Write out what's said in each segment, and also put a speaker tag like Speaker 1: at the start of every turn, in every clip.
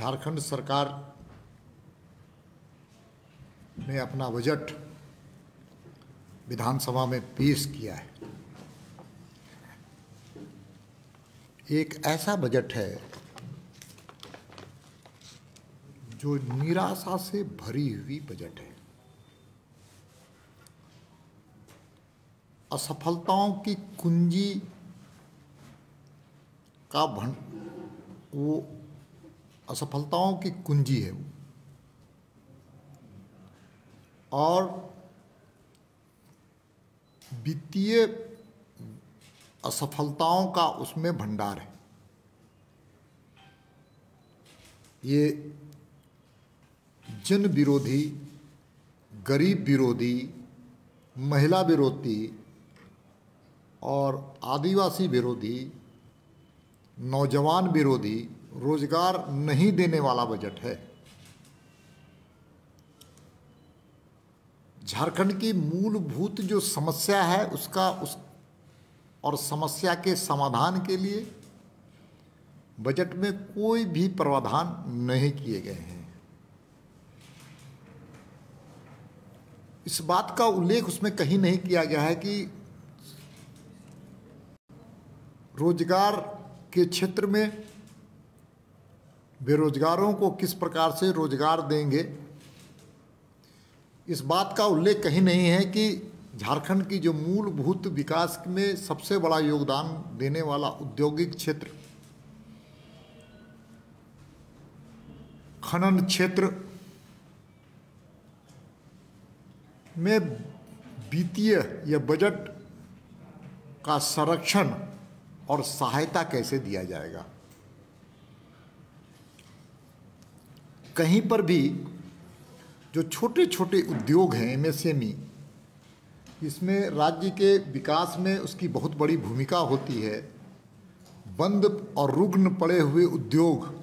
Speaker 1: झारखंड सरकार ने अपना बजट विधानसभा में पेश किया है। एक ऐसा बजट है जो निराशा से भरी हुई बजट है। असफलताओं की कुंजी का वो असफलताओं की कुंजी है वो, और वित्तीय असफलताओं का उसमें भंडार है। ये जन विरोधी, गरीब विरोधी, महिला विरोधी और आदिवासी विरोधी, नौजवान विरोधी, रोजगार नहीं देने वाला बजट है। झारखंड की मूलभूत जो समस्या है और समस्या के समाधान के लिए बजट में कोई भी प्रावधान नहीं किए गए हैं। इस बात का उल्लेख उसमें कहीं नहीं किया गया है कि रोजगार के क्षेत्र में बेरोजगारों को किस प्रकार से रोजगार देंगे। इस बात का उल्लेख कहीं नहीं है कि झारखंड की जो मूलभूत विकास में सबसे बड़ा योगदान देने वाला औद्योगिक क्षेत्र, खनन क्षेत्र में वित्तीय या बजट का संरक्षण और सहायता कैसे दिया जाएगा। कहीं पर भी जो छोटे छोटे उद्योग हैं, एमएसएमई, इसमें राज्य के विकास में उसकी बहुत बड़ी भूमिका होती है। बंद और रुग्ण पड़े हुए उद्योग,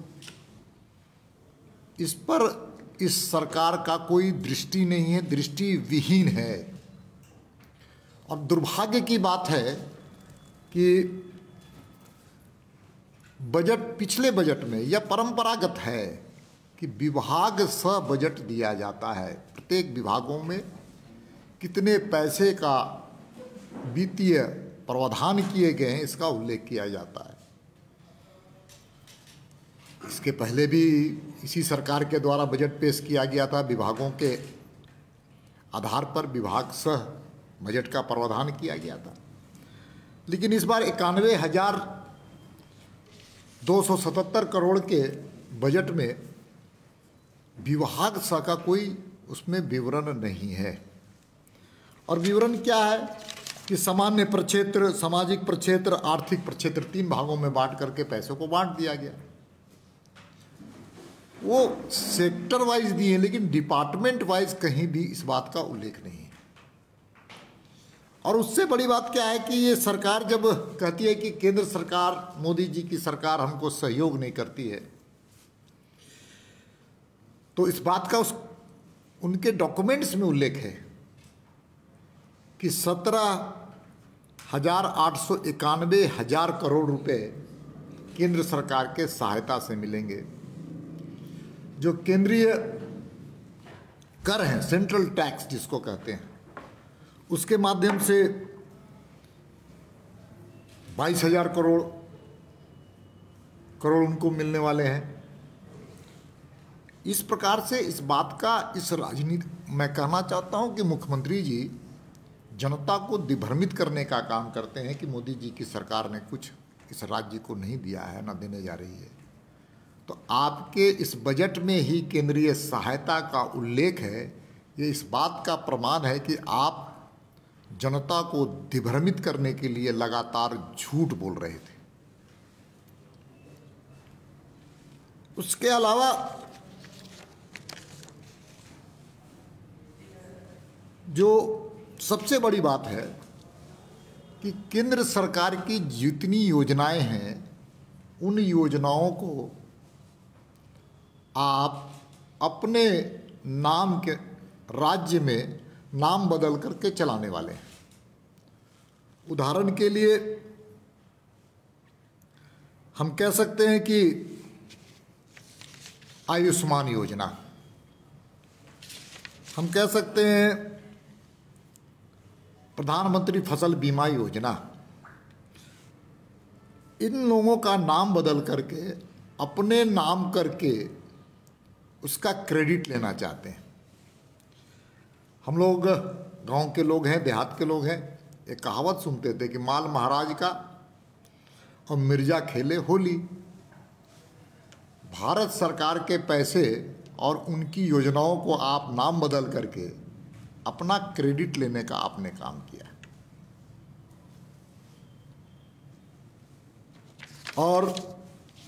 Speaker 1: इस पर इस सरकार का कोई दृष्टि नहीं है, दृष्टि विहीन है। और दुर्भाग्य की बात है कि पिछले बजट में यह परंपरागत है कि विभाग स बजट दिया जाता है। प्रत्येक विभागों में कितने पैसे का वित्तीय प्रावधान किए गए हैं, इसका उल्लेख किया जाता है। इसके पहले भी इसी सरकार के द्वारा बजट पेश किया गया था। विभागों के आधार पर विभाग सह बजट का प्रावधान किया गया था, लेकिन इस बार 91,277 करोड़ के बजट में विभाग सा का कोई उसमें विवरण नहीं है। और विवरण क्या है कि सामान्य प्रक्षेत्र, सामाजिक प्रक्षेत्र, आर्थिक प्रक्षेत्र, 3 भागों में बांट करके पैसों को बांट दिया गया। वो सेक्टर वाइज दिए, लेकिन डिपार्टमेंट वाइज कहीं भी इस बात का उल्लेख नहीं है। और उससे बड़ी बात क्या है कि ये सरकार जब कहती है कि केंद्र सरकार, मोदी जी की सरकार हमको सहयोग नहीं करती है, तो इस बात का उनके डॉक्यूमेंट्स में उल्लेख है कि 17,891 करोड़ रुपए केंद्र सरकार के सहायता से मिलेंगे। जो केंद्रीय कर हैं, सेंट्रल टैक्स जिसको कहते हैं, उसके माध्यम से 22,000 करोड़ उनको मिलने वाले हैं। इस प्रकार से इस बात का, इस राजनीति, मैं कहना चाहता हूं कि मुख्यमंत्री जी जनता को दिग्भ्रमित करने का काम करते हैं कि मोदी जी की सरकार ने कुछ इस राज्य को नहीं दिया है, ना देने जा रही है। तो आपके इस बजट में ही केंद्रीय सहायता का उल्लेख है। ये इस बात का प्रमाण है कि आप जनता को दिग्भ्रमित करने के लिए लगातार झूठ बोल रहे थे। उसके अलावा जो सबसे बड़ी बात है कि केंद्र सरकार की जितनी योजनाएं हैं, उन योजनाओं को आप अपने नाम के राज्य में नाम बदल करके चलाने वाले हैं। उदाहरण के लिए हम कह सकते हैं कि आयुष्मान योजना, हम कह सकते हैं प्रधानमंत्री फसल बीमा योजना, इन लोगों का नाम बदल करके अपने नाम करके उसका क्रेडिट लेना चाहते हैं। हम लोग गांव के लोग हैं, देहात के लोग हैं, एक कहावत सुनते थे कि माल महाराज का और मिर्जा खेले होली। भारत सरकार के पैसे और उनकी योजनाओं को आप नाम बदल करके अपना क्रेडिट लेने का आपने काम किया। और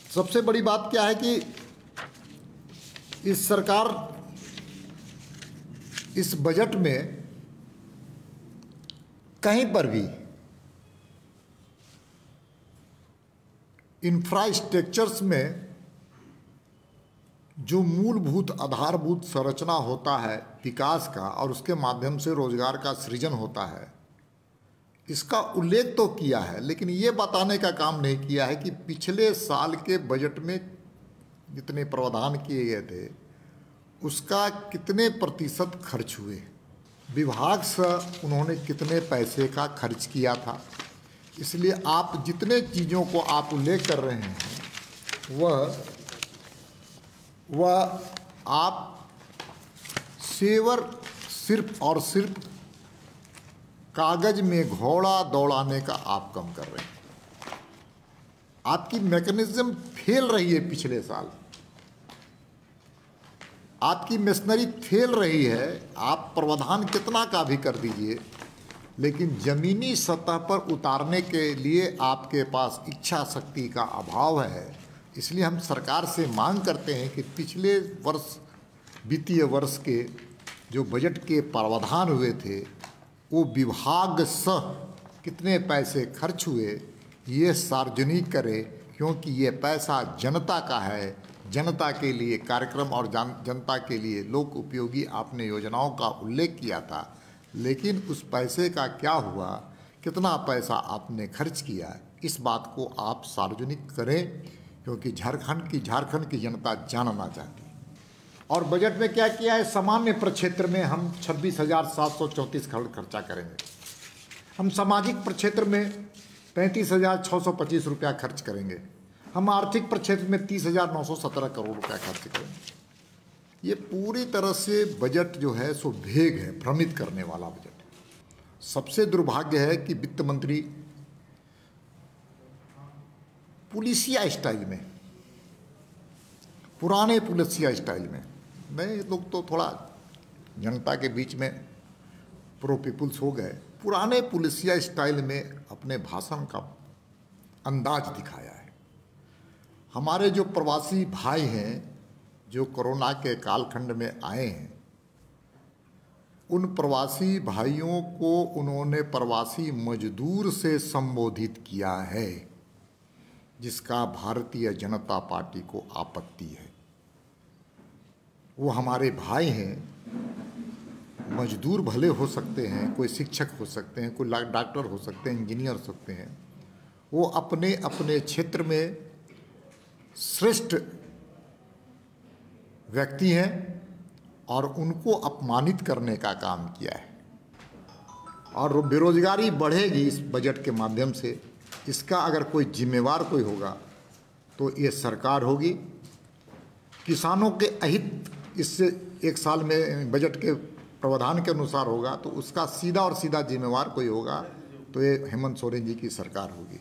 Speaker 1: सबसे बड़ी बात क्या है कि इस सरकार इस बजट में कहीं पर भी इंफ्रास्ट्रक्चर्स में जो मूलभूत आधारभूत संरचना होता है विकास का और उसके माध्यम से रोजगार का सृजन होता है, इसका उल्लेख तो किया है, लेकिन ये बताने का काम नहीं किया है कि पिछले साल के बजट में जितने प्रावधान किए गए थे उसका कितने प्रतिशत खर्च हुए, विभाग से उन्होंने कितने पैसे का खर्च किया था। इसलिए आप जितने चीज़ों को आप उल्लेख कर रहे हैं वह आप सिर्फ और सिर्फ कागज में घोड़ा दौड़ाने का आप काम कर रहे हैं। आपकी मैकेनिज्म फेल रही है, पिछले साल आपकी मशीनरी फेल रही है। आप प्रावधान कितना का भी कर दीजिए, लेकिन ज़मीनी सतह पर उतारने के लिए आपके पास इच्छा शक्ति का अभाव है। इसलिए हम सरकार से मांग करते हैं कि पिछले वर्ष वित्तीय वर्ष के जो बजट के प्रावधान हुए थे वो विभाग सह कितने पैसे खर्च हुए ये सार्वजनिक करे, क्योंकि ये पैसा जनता का है, जनता के लिए कार्यक्रम और जनता के लिए लोक उपयोगी आपने योजनाओं का उल्लेख किया था, लेकिन उस पैसे का क्या हुआ, कितना पैसा आपने खर्च किया, इस बात को आप सार्वजनिक करें, क्योंकि झारखंड की जनता जानना चाहती है। और बजट में क्या किया है, सामान्य प्रक्षेत्र में हम 26,734 करोड़ खर्चा करेंगे, हम सामाजिक प्रक्षेत्र में 35,625 रुपया खर्च करेंगे, हम आर्थिक प्रक्षेत्र में 30,917 करोड़ रुपया खर्च करेंगे। ये पूरी तरह से बजट जो है सो भेग है, भ्रमित करने वाला बजट है। सबसे दुर्भाग्य है कि वित्त मंत्री पुलिसिया स्टाइल में, पुराने पुलिसिया स्टाइल में, नए लोग तो थोड़ा जनता के बीच में प्रो पीपुल्स हो गए, पुराने पुलिसिया स्टाइल में अपने भाषण का अंदाज दिखाया है। हमारे जो प्रवासी भाई हैं जो कोरोना के कालखंड में आए हैं, उन प्रवासी भाइयों को उन्होंने प्रवासी मजदूर से संबोधित किया है, जिसका भारतीय जनता पार्टी को आपत्ति है। वो हमारे भाई हैं, मजदूर भले हो सकते हैं, कोई शिक्षक हो सकते हैं, कोई डॉक्टर हो सकते हैं, इंजीनियर हो सकते हैं, वो अपने अपने क्षेत्र में श्रेष्ठ व्यक्ति हैं और उनको अपमानित करने का काम किया है। और बेरोजगारी बढ़ेगी इस बजट के माध्यम से, इसका अगर कोई जिम्मेवार कोई होगा तो ये सरकार होगी। किसानों के अहित इससे एक साल में बजट के प्रावधान के अनुसार होगा तो उसका सीधा और सीधा जिम्मेवार कोई होगा तो ये हेमंत सोरेन जी की सरकार होगी।